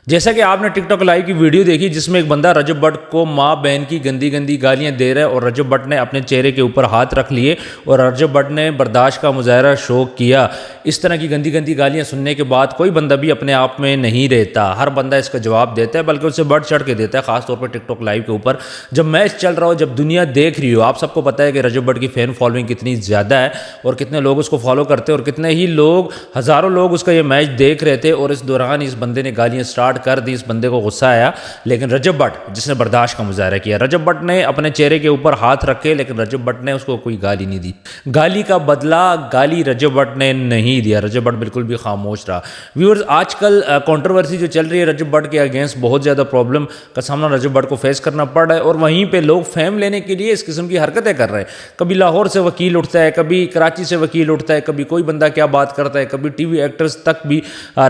جیسا کہ آپ نے ٹک ٹاک لائیو کی ویڈیو دیکھی جس میں ایک بندہ رجب بٹ کو ماں بہن کی گندی گندی گالیاں دے رہا ہے اور رجب بٹ نے اپنے چہرے کے اوپر ہاتھ رکھ لیے اور رجب بٹ نے برداشت کا مظاہرہ شو کیا۔ اس طرح کی گندی گندی گالیاں سننے کے بعد کوئی بندہ بھی اپنے آپ میں نہیں رہتا، ہر بندہ اس کا جواب دیتا ہے، بلکہ اسے بڑھ چڑھ کے دیتا ہے، خاص طور پر ٹک ٹاک لائیو کے اوپر جب میچ چل رہا ہو، جب دنیا دیکھ رہی ہو۔ آپ سب کو پتہ ہے کہ رجب بٹ کی فین فالوئنگ کتنی زیادہ ہے اور کتنے لوگ اس کو فالو کرتے ہیں اور کتنے ہی لوگ، ہزاروں لوگ اس کا یہ میچ دیکھ رہے تھے اور اس دوران اس بندے نے گالیاں سٹارٹ کر دی۔ اس بندے کو غصہ آیا، لیکن رجب بٹ جس نے برداشت کا مظاہرہ کیا، رجب بٹ نے اپنے چہرے کے اوپر ہاتھ رکھے، لیکن رجب بٹ نے اس کو کوئی گالی نہیں دی۔ گالی کا بدلہ گالی رجب بٹ نے نہیں دیا، رجب بٹ بالکل بھی خاموش رہا۔ ویورز، آج کل کنٹروورسی جو چل رہی ہے رجب بٹ کے اگینسٹ، بہت زیادہ پرابلم کا سامنا رجب بٹ کو فیس کرنا پڑ رہا ہے اور وہیں پہ لوگ فیم لینے کے لیے اس قسم کی حرکتیں کر رہے ہیں۔ کبھی لاہور سے وکیل اٹھتا ہے، کبھی کراچی سے وکیل اٹھتا ہے، کبھی کوئی بندہ کیا بات کرتا ہے، کبھی ٹی وی ایکٹرز تک بھی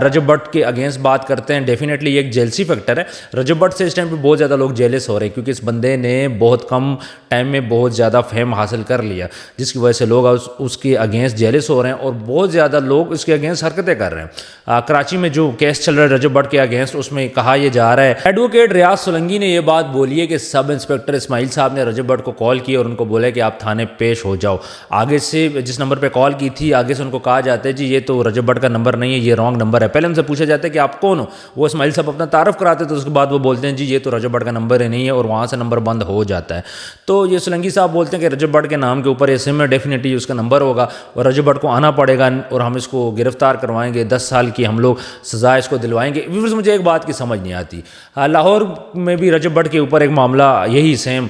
رجب بٹ کے اگینسٹ بات کرتے ہیں۔ ڈیفینیٹلی یہ ایک جیلسی فیکٹر ہے۔ رجب بٹ سے اس ٹائم پہ بہت زیادہ لوگ جیلس ہو رہے ہیں کیونکہ اس بندے نے بہت کم ٹائم میں بہت زیادہ فیم حاصل کر لیا، جس کی وجہ سے لوگ اس کے اگینسٹ جیلس ہو رہے ہیں اور بہت زیادہ لوگ اس کے اگینسٹ حرکتیں کر رہے ہیں۔ کراچی میں جو کیس چل رہا ہے رجب بٹ کے اگینسٹ، اس میں کہا یہ جا رہا ہے، ایڈوکیٹ ریاض سولنگی نے یہ بات بولی ہے کہ سب انسپیکٹر اسماعیل صاحب نے رجب بٹ کو کال کی اور ان کو بولا کہ آپ تھانے پیش ہو جاؤ۔ آگے سے جس نمبر پہ کال کی تھی، آگے سے ان کو کہا جاتا ہے جی یہ تو رجب بٹ کا نمبر نہیں ہے، یہ رانگ نمبر ہے۔ پہلے ان سے پوچھا جاتا ہے کہ آپ کون ہو، وہ اسماعیل صاحب اپنا تعارف کراتے تو اس کے بعد وہ بولتے ہیں جی یہ تو رجب بٹ کا نمبر ہی نہیں ہے، اور وہاں سے نمبر بند ہو جاتا ہے۔ تو یہ سولنگی صاحب بولتے ہیں کہ رجب بٹ کے نام کے اوپر یہ سم ہے، ڈیفینیٹلی اس کا نمبر ہوگا اور رجب بٹ کو آنا پڑے گا اور ہم اس کو گرفتار کروائیں گے، 10 سال کی ہم لوگ سزا اس کو دلوائیں گے۔ ویورز، مجھے ایک بات کی سمجھ نہیں آتی، لاہور میں بھی رجب بٹ کے اوپر ایک معاملہ یہی سیم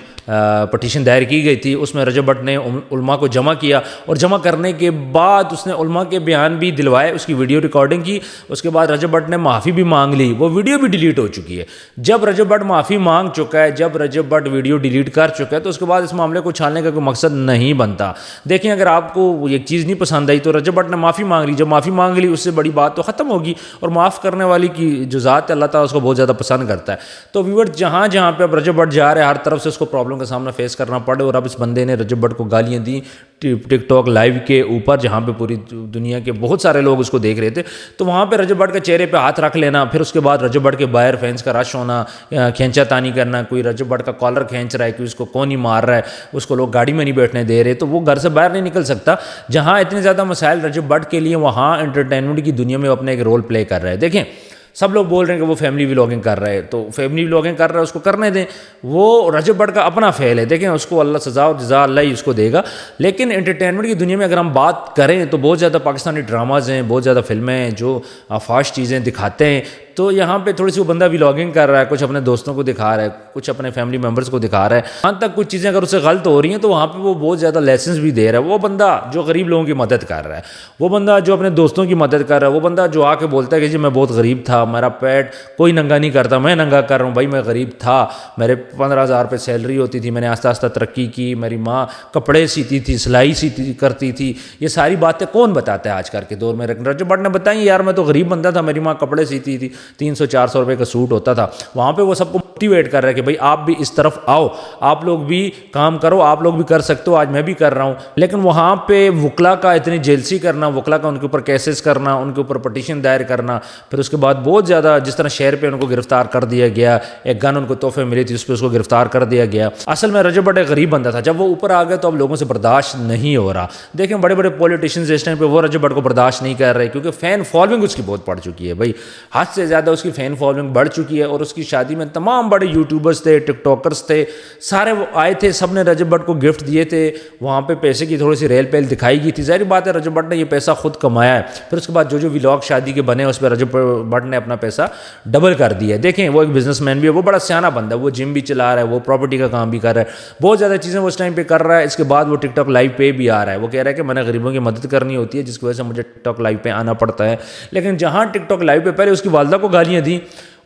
پٹیشن دائر کی گئی تھی، اس میں رجب بٹ نے علماء کو جمع کیا اور جمع کرنے کے بعد اس نے علماء کے بیان بھی دلوائے، اس کی ویڈیو ریکارڈنگ کی، اس کے بعد رجب بٹ نے معافی بھی مانگ لی، وہ ویڈیو بھی ڈیلیٹ ہو چکی ہے۔ جب رجب بٹ معافی مانگ چکا ہے، جب رجب بٹ ویڈیو ڈیلیٹ کر چکا ہے، تو اس کے بعد اس معاملے کو چھالنے کا کوئی مقصد نہیں بنتا۔ دیکھیں، اگر آپ کو یہ چیز نہیں پسند آئی تو رجب بٹ نے معافی مانگ لی، جب معافی مانگ لی اس سے بڑی بات تو ختم ہوگی، اور معاف کرنے والی کی جو ذات ہے اللہ تعالیٰ اس کو بہت زیادہ پسند کرتا ہے۔ تو ویور، جہاں جہاں پہ اب رجب بٹ جا رہے ہیں، ہر طرف سے اس کو پرابلم کا سامنا فیس کرنا پڑے، اور اب اس بندے نے رجب بٹ کو گالیاں دیں ٹک ٹاک لائیو کے اوپر، جہاں پہ پوری دنیا کے بہت سارے لوگ اس کو دیکھ رہے تھے۔ تو وہاں پہ رجب بٹ کے چہرے پہ ہاتھ رکھ لینا، پھر اس کے بعد رجب بٹ کے باہر فینس کا رش ہونا، کھینچا تانی کرنا، کوئی رجب بٹ کا کالر کھینچ رہا ہے، کوئی اس کو کون ہی مار رہا ہے، اس کو لوگ گاڑی میں نہیں بیٹھنے دے رہے، تو وہ گھر سے باہر نہیں نکل سکتا۔ جہاں اتنے زیادہ مسائل رجب بٹ کے لیے، وہاں انٹرٹینمنٹ کی دنیا میں اپنا ایک رول پلے کر رہا ہے۔ دیکھیں، سب لوگ بول رہے ہیں کہ وہ فیملی ولاگنگ کر رہا ہے، تو فیملی ولاگنگ کر رہا ہے، اس کو کرنے دیں، وہ رجب بٹ کا اپنا فعل ہے۔ دیکھیں، اس کو اللہ سزا و جزا اللہ ہی اس کو دے گا، لیکن انٹرٹینمنٹ کی دنیا میں اگر ہم بات کریں تو بہت زیادہ پاکستانی ڈراماز ہیں، بہت زیادہ فلمیں ہیں جو فحش چیزیں دکھاتے ہیں۔ تو یہاں پہ تھوڑی سی وہ بندہ ولاگنگ کر رہا ہے، کچھ اپنے دوستوں کو دکھا رہا ہے، کچھ اپنے فیملی ممبرس کو دکھا رہا ہے، وہاں تک کچھ چیزیں اگر اسے غلط ہو رہی ہیں تو وہاں پہ وہ بہت زیادہ لیسنس بھی دے رہا ہے۔ وہ بندہ جو غریب لوگوں کی مدد کر رہا ہے، وہ بندہ جو اپنے دوستوں کی مدد کر رہا ہے، وہ بندہ جو آ کے بولتا ہے کہ جی میں بہت غریب تھا، میرا پیٹ کوئی ننگا نہیں کرتا، میں ننگا کر رہا ہوں، بھائی میں غریب تھا، میرے 15,000 روپے سیلری ہوتی تھی، میں نے آہستہ آہستہ ترقی کی، میری ماں کپڑے سیتی تھی، سلائی سیتی کرتی تھی، یہ ساری باتیں کون بتاتا ہے آج کل کے دور میں؟ رجب بٹ نے بتائیں یار میں تو غریب بندہ تھا، میری ماں کپڑے سیتی تھی، 300-400 روپے کا سوٹ ہوتا تھا۔ وہاں پہ وہ سب کو موٹیویٹ کر رہا ہے کہ بھائی آپ بھی اس طرف آؤ، آپ لوگ بھی کام کرو، آپ لوگ بھی کر سکتے ہو، آج میں بھی کر رہا ہوں۔ لیکن وہاں پہ وکلا کا اتنی جیلسی کرنا، وکلا کا ان کے اوپر کیسز کرنا، ان کے اوپر پٹیشن دائر کرنا، پھر اس کے بعد بہت زیادہ جس طرح شہر پہ ان کو گرفتار کر دیا گیا، ایک گن ان کو تحفے ملی تھی، اس پہ اس کو گرفتار کر دیا گیا۔ اصل میں رجب بٹ ایک غریب بندہ تھا، جب وہ اوپر آ گیا تو اب لوگوں سے برداشت نہیں ہو رہا۔ دیکھیں، بڑے بڑے پولیٹیشینز اس ٹائم پہ وہ رجب بٹ کو برداشت نہیں کر رہے کیونکہ فین فالوئنگ اس کی بہت بڑھ چکی ہے، بھائی حد سے زیادہ اس کی فین فالوئنگ بڑھ چکی ہے، اور اس کی شادی میں تمام بڑے یوٹیوبرز تھے، ٹک ٹاکرز تھے، سارے وہ آئے تھے، سب نے رجب بٹ کو گفٹ دیے تھے، وہاں پہ پیسے کی تھوڑی سی ریل پیل دکھائی گئی تھی۔ ظاہر بات ہے رجب بٹ نے یہ پیسہ خود کمایا ہے، پھر اس کے بعد جو ولاگ شادی کے بنے اس پہ رجب بٹ نے اپنا پیسہ ڈبل کر دیا ہے۔ دیکھیں، وہ ایک بزنس مین بھی ہے، وہ بڑا سیانہ بندہ ہے، وہ جم بھی چلا رہا ہے، وہ پراپرٹی کا کام بھی کر رہا ہے، بہت زیادہ چیزیں وہ اس ٹائم پہ کر رہا ہے۔ اس کے بعد وہ ٹک ٹاک لائیو پہ بھی آ رہا ہے، وہ کہہ رہا ہے کہ میں نے غریبوں کی مدد کرنی ہوتی ہے جس کی وجہ سے مجھے ٹک ٹاک لائیو پہ آنا پڑتا ہے۔ لیکن جہاں ٹک ٹاک لائیو پہ پہلے اس کی والدہ کو گالیاں دیں،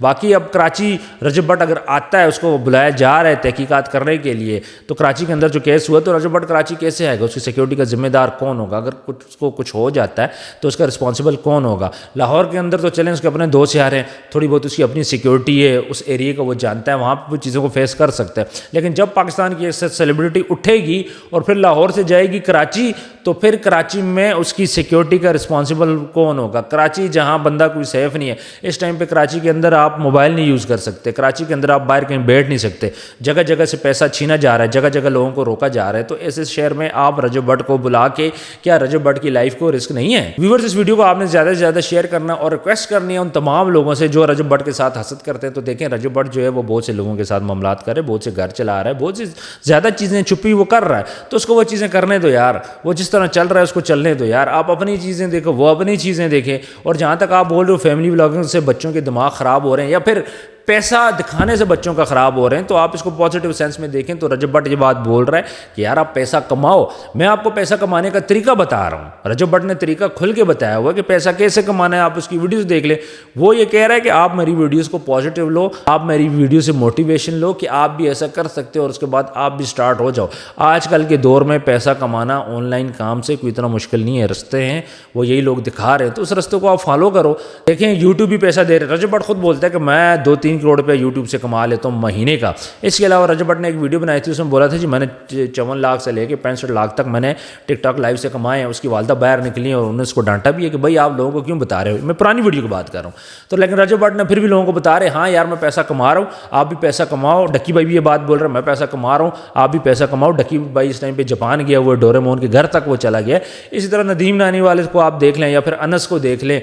باقی اب کراچی رجب بٹ اگر آتا ہے, اس کو بلایا جا رہا ہے تحقیقات کرنے کے لیے, تو کراچی کے اندر جو کیس ہوا تو رجب بٹ کراچی کیسے آئے گا, اس کی سیکیورٹی کا ذمہ دار کون ہوگا, اگر اس کو کچھ ہو جاتا ہے تو اس کا رسپانسبل کون ہوگا. لاہور کے اندر تو چلیں اس کے اپنے دوست یار ہیں, تھوڑی بہت اس کی اپنی سیکیورٹی ہے, اس ایریے کا وہ جانتا ہے, وہاں پہ چیزوں کو فیس کر سکتا ہے. لیکن جب پاکستان کی ایک سیلیبریٹی اٹھے گی اور پھر لاہور سے جائے گی کراچی, تو پھر کراچی میں اس کی سیکیورٹی کا رسپانسبل کون ہوگا. کراچی جہاں بندہ کوئی سیف نہیں ہے اس ٹائم پہ, کراچی کے اندر آپ موبائل نہیں یوز کر سکتے, کراچی کے اندر آپ باہر کہیں بیٹھ نہیں سکتے, جگہ جگہ سے پیسہ چھینا جا رہا ہے, جگہ جگہ لوگوں کو روکا جا رہا ہے. تو ایسے شہر میں آپ رجب بٹ کو بلا کے, کیا رجب بٹ کی لائف کو رسک نہیں ہے؟ ویورز, اس ویڈیو کو آپ نے زیادہ سے زیادہ شیئر کرنا اور ریکویسٹ کرنی ہے ان تمام لوگوں سے جو رجب بٹ کے ساتھ حسد کرتے ہیں. تو دیکھیں رجب بٹ جو ہے وہ بہت سے لوگوں کے ساتھ معاملات کر رہے, بہت سے گھر چلا رہا ہے, بہت سی زیادہ چیزیں چھپی وہ کر رہا ہے, تو اس کو وہ چیزیں کرنے دو یار, وہ جس طرح چل رہا ہے اس کو چلنے دو یار. آپ اپنی چیزیں دیکھو, وہ اپنی چیزیں دیکھیں. اور جہاں تک آپ بول رہے ہو فیملی بلاگنگ سے بچوں کے دماغ خراب ہو رہے ہیں یا پھر پیسہ دکھانے سے بچوں کا خراب ہو رہے ہیں, تو آپ اس کو پازیٹیو سینس میں دیکھیں. تو رجب بٹ یہ بات بول رہا ہے کہ یار آپ پیسہ کماؤ, میں آپ کو پیسہ کمانے کا طریقہ بتا رہا ہوں. رجب بٹ نے طریقہ کھل کے بتایا ہوا کہ پیسہ کیسے کمانا ہے, آپ اس کی ویڈیوز دیکھ لیں. وہ یہ کہہ رہا ہے کہ آپ میری ویڈیوز کو پازیٹیو لو, آپ میری ویڈیو سے موٹیویشن لو کہ آپ بھی ایسا کر سکتے ہو, اور اس کے بعد آپ بھی سٹارٹ ہو جاؤ. آج کل کے دور میں پیسہ کمانا آن لائن کام سے کوئی اتنا مشکل نہیں ہے, رستے ہیں وہ یہی لوگ دکھا رہے ہیں, تو اس رستے کو آپ فالو کرو. دیکھیں یوٹیوب بھی پیسہ دے رہے. رجب بٹ خود بولتا ہے کہ میں 2-3 کروڑ روپے یوٹیوب سے کما لیتا ہوں مہینے کا. اس کے علاوہ رجب بٹ نے ایک ویڈیو بنائی تھی, اس میں بولا تھا جی میں نے 54 لاکھ سے لے کے 65 لاکھ تک میں نے ٹک ٹاک لائیو سے کمائے ہیں. اس کی والدہ باہر نکلی اور انہوں نے اس کو ڈانٹا بھی ہے کہ بھائی آپ لوگوں کو کیوں بتا رہے ہو, میں پرانی ویڈیو کی بات کر رہا ہوں. تو لیکن رجب بٹ نے پھر بھی لوگوں کو بتا رہے ہاں یار میں پیسہ کما رہا ہوں, آپ بھی پیسہ کماؤ. ڈکی بھائی بھی یہ بات بول رہا ہے میں پیسہ کما رہا ہوں, آپ بھی پیسہ کماؤ. ڈکی بھائی اس ٹائم پہ جاپان گیا ہوا ہے, ڈوریمون کے گھر تک وہ چلا گیا. اسی طرح ندیم نانی والے کو آپ دیکھ لیں یا پھر انس کو دیکھ لیں,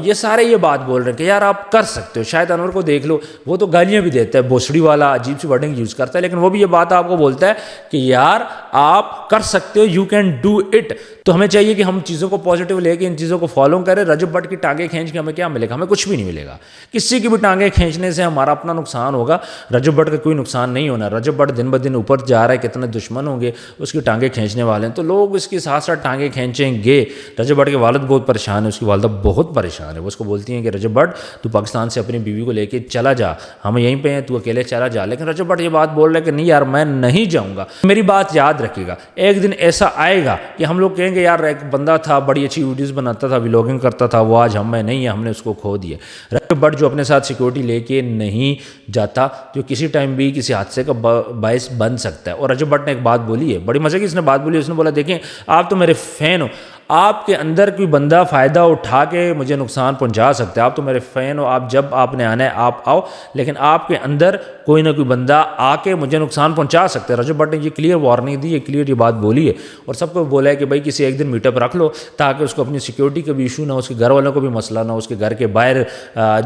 یہ سارے یہ بات بول رہے ہیں کہ یار آپ کر سکتے ہو. شاید انور کو دیکھ لو, وہ تو گالیاں بھی دیتا ہے, بوسڑی والا عجیب سی ورڈنگ یوز کرتا ہے, لیکن وہ بھی یہ بات آپ کو بولتا ہے کہ یار آپ کر سکتے ہو, یو کین ڈو اٹ. تو ہمیں چاہیے کہ ہم چیزوں کو پازیٹیو لے کے ان چیزوں کو فالو کریں. رجب بٹ کی ٹانگیں کھینچ کے ہمیں کیا ملے گا؟ ہمیں کچھ بھی نہیں ملے گا. کسی کی بھی ٹانگیں کھینچنے سے ہمارا اپنا نقصان ہوگا, رجب بٹ کا کوئی نقصان نہیں ہونا. رجب بٹ دن بدن اوپر جا رہا ہے, کتنے دشمن ہوں گے اس کی ٹانگیں کھینچنے والے ہیں, تو لوگ اس کے ساتھ ساتھ ٹانگیں کھینچیں گے. رجب بٹ کے والد بہت پریشان ہے, اس کی والدہ بہت پریشان ہے. وہ اس کو بولتی ہیں کہ رجب بٹ تو پاکستان سے اپنی بیوی کو لے کے چلا جا, ہم یہیں پہ ہیں, تو اکیلے چلا جا. لیکن رجب بٹ یہ بات بول رہے ہیں کہ نہیں یار میں نہیں جاؤں گا. میری بات یاد رکھے گا, ایک دن ایسا آئے گا کہ ہم لوگ کہیں گے یار ایک بندہ تھا بڑی اچھی ویڈیوز بناتا تھا, ولاگنگ کرتا تھا, وہ آج ہم میں نہیں ہے, ہم نے اس کو کھو دیا. رجب بٹ جو اپنے ساتھ سیکورٹی لے کے نہیں جاتا, جو کسی ٹائم بھی کسی حادثے کا باعث بن سکتا ہے. اور رجب بٹ نے ایک بات بولی ہے, بڑی مزے کی اس نے بات بولی. اس نے بولا دیکھیں آپ تو میرے فین ہو, آپ کے اندر کوئی بندہ فائدہ اٹھا کے مجھے نقصان پہنچا سکتا ہے. آپ تو میرے فین ہو, آپ جب آپ نے آنا ہے آپ آؤ, لیکن آپ کے اندر کوئی نہ کوئی بندہ آ کے مجھے نقصان پہنچا سکتا ہے. رجب بٹ نے یہ کلیئر وارننگ دی ہے, کلیئر یہ بات بولی ہے, اور سب کو بولا ہے کہ بھائی کسی ایک دن میٹ اپ رکھ لو تاکہ اس کو اپنی سیکیورٹی کا بھی ایشو نہ ہو, اس کے گھر والوں کو بھی مسئلہ نہ ہو, اس کے گھر کے باہر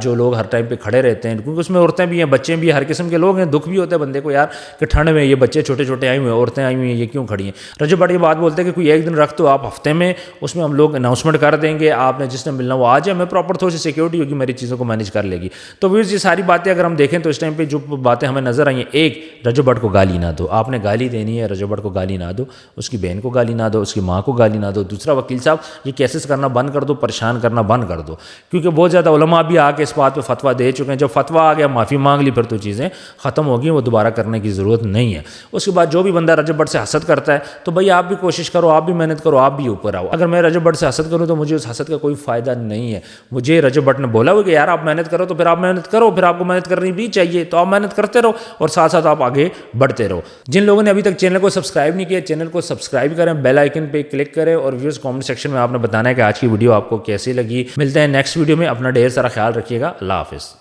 جو لوگ ہر ٹائم پہ کھڑے رہتے ہیں, کیونکہ اس میں عورتیں بھی ہیں, بچے بھی, ہر قسم کے لوگ ہیں. دکھ بھی ہوتا ہے بندے کو یار کہ ٹھنڈ میں یہ بچے چھوٹے چھوٹے آئے ہوئے ہیں, عورتیں آئی ہوئی ہیں, یہ کیوں کھڑی ہیں. رجب بٹ یہ بات بولتے ہیں کہ کوئی ایک دن رکھ دو آپ ہفتے میں, اس میں ہم لوگ اناؤنسمنٹ کر دیں گے, آپ نے جس نے ملنا وہ آ جائے, میں پراپر تھوڑی سی سیکیورٹی ہوگی, میری چیزوں کو مینیج کر لے گی. تو ویورز یہ ساری باتیں اگر ہم دیکھیں تو اس ٹائم پہ جو باتیں ہمیں نظر آئی ہیں, ایک رجب بٹ کو گالی نہ دو, آپ نے گالی دینی ہے رجب بٹ کو گالی نہ دو, اس کی بہن کو گالی نہ دو, اس کی ماں کو گالی نہ دو. دوسرا وکیل صاحب یہ کیسز کرنا بند کر دو, پریشان کرنا بند کر دو, کیونکہ بہت زیادہ علماء بھی آ کے اس بات پہ فتویٰ دے چکے ہیں. جب فتویٰ آ گیا معافی مانگ لی, پھر تو چیزیں ختم ہوگی, وہ دوبارہ کرنے کی ضرورت نہیں ہے. اس کے بعد جو بھی بندہ رجب بٹ سے حسد کرتا ہے تو بھائی آپ بھی کوشش کرو, آپ بھی محنت کرو, آپ بھی اوپر آؤ. اگر میں رجب بٹ سے حسد کروں تو مجھے اس حسد کا کوئی فائدہ نہیں ہے. مجھے رجب بٹ نے بولا ہوا کہ یار آپ محنت کرو, تو پھر آپ محنت کرو, پھر آپ کو محنت کرنی بھی چاہیے, تو آپ محنت کرتے رہو اور ساتھ ساتھ آپ آگے بڑھتے رہو. جن لوگوں نے ابھی تک چینل کو سبسکرائب نہیں کیا, چینل کو سبسکرائب کریں, بیل آئکن پہ کلک کریں, اور ویوز کامنٹ سیکشن میں آپ نے بتانا ہے کہ آج کی ویڈیو آپ کو کیسی لگی. ملتے ہیں نیکسٹ ویڈیو میں, اپنا ڈھیر سارا خیال رکھیے گا. اللہ حافظ.